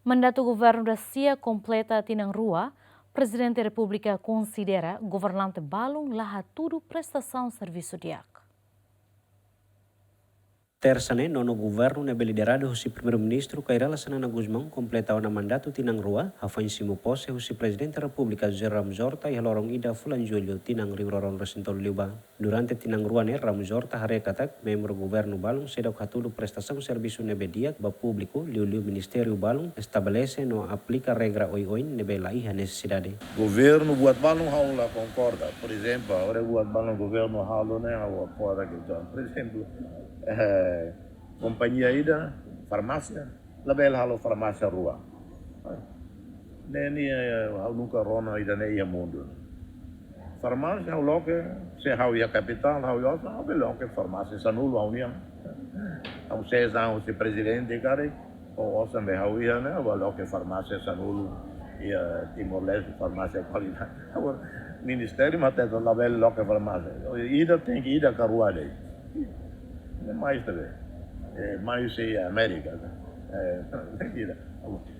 Mandatu Governu da kompleta tinan Prezidente Repu konsidera Governante balu hatudu prestasaun servisu diak. Tersane nono governo nebe liderado husi primeiro-ministro Kairala Sanana Guzmão completa o mandato tinang rua hafansimo pose husi Presidente República Zeram Zorta e lorong ida fulan julho tinang riroron resintol liuba. Durante tinang rua ne Ram Zorta hare katak membro governo balung sedok hatudu prestasaun servisu nebe diak ba público liu Ministério balung estabelece no aplica regra oi-oin nebe laiha necessidade. Governo buat balung haula concorda. Por exemplo, agora buat balung governo haula né haula fora que por exemplo companhia ida farmácia label halo farmácia rua neni nunca rona ida ne ia mundo farmácia hau loke se hau ia capital hau ia hau loke farmácia sanulo hau ia hau se zão se presidente cara o osa me hau ia ne hau loke farmácia sanulo ia Timor-Leste farmácia qualidade agora ministério mas tem label loke farmácia ida tem que ida carua daí mais também, mais América.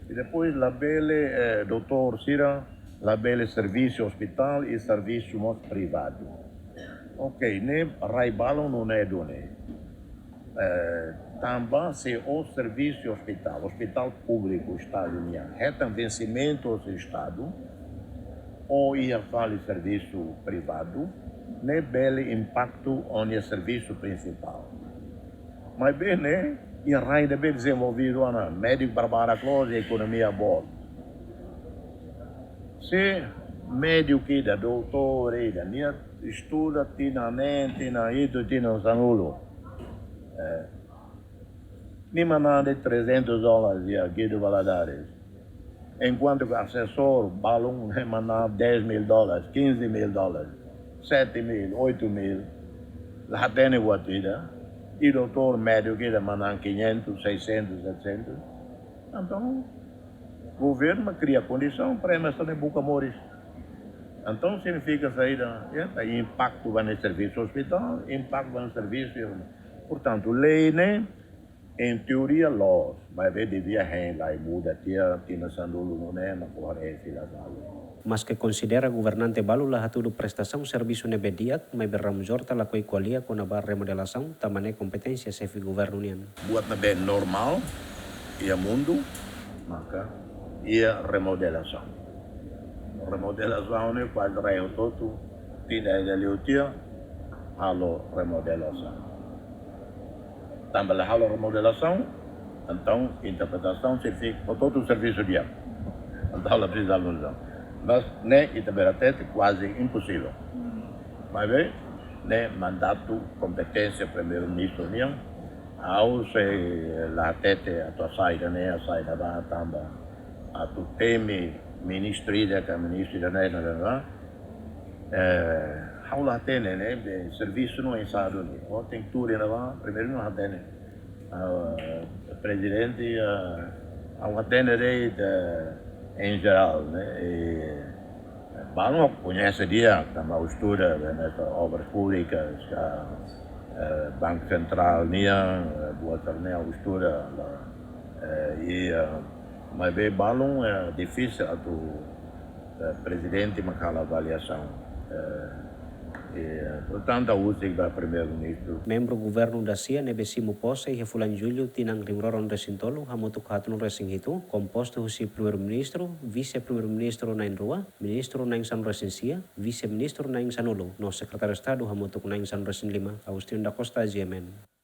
E depois labele doutor Sira, labele serviço hospital e serviço privado. Ok, ne raibalo não é done. Também se o serviço hospital público Estado minha, retam vencimento do Estado, ou ia fazer serviço privado, ne bele impacto onde é serviço principal. Mas bem, né? E a raia bem desenvolvido, ana, médico barbara close, economia boa. Se médico que da doutor, minha estuda, tinan, tinan sanulo. Nima nada de $300 e aqui do Valadares. Enquanto que assessor, balão, mandava $10.000, $15.000, 7.000, 8.000. Lá tem o atida. E doutor médico que mandam 500, 600, 700. Então, o governo cria condição para eles estarem bucamores. Então, significa saída, impacto vai no serviço hospital, impacto vai no serviço. Portanto, lei, né? Em teoria, laws, mas devia lá e muda, tinha sandulo, não é, na porra, Mas que considera Governante balu hatudu prestasaun servisu nebe diak mai Ram Zorta lakoi kualia com a remodelação tamane competência chefe governo nian. Buat nebe normal, ia mundo, maka ia remodelação. Remodelação é quase raio todo, tidak ada liutia, halo remodelação. Tambah halo remodelação, então interpretação se fica todo o serviço dia. Então ela precisa aluno. Mas né, e também até quase impossível. Mas bem, né, mandato, competência, primeiro-ministro, né, ao se lá até a tua saída, né, a saída da tamba, a tu teme ministria, que a ministra, né, ao lá tem, né, serviço não é sábado, né, ou tem tudo, né, primeiro não tem, né, presidente, ao atender em geral, né? E Balu conhece dia, também estuda nessa obras públicas, Banco Central, boa também estuda e mas bem Balu é difícil do presidente marcar avaliação. Portanto, usa da primeiro-ministro. Membro governo da CIA nebesimo pose e fulan julho tinang rimroron resintolo hamutuk hatun resing itu composto husi primeiro-ministro, vice-primeiro-ministro nain rua, ministro nain san resensia, vice-ministro nain sanulo, no secretário Estado hamutuk nain san resin lima, Agustin da Costa GMN.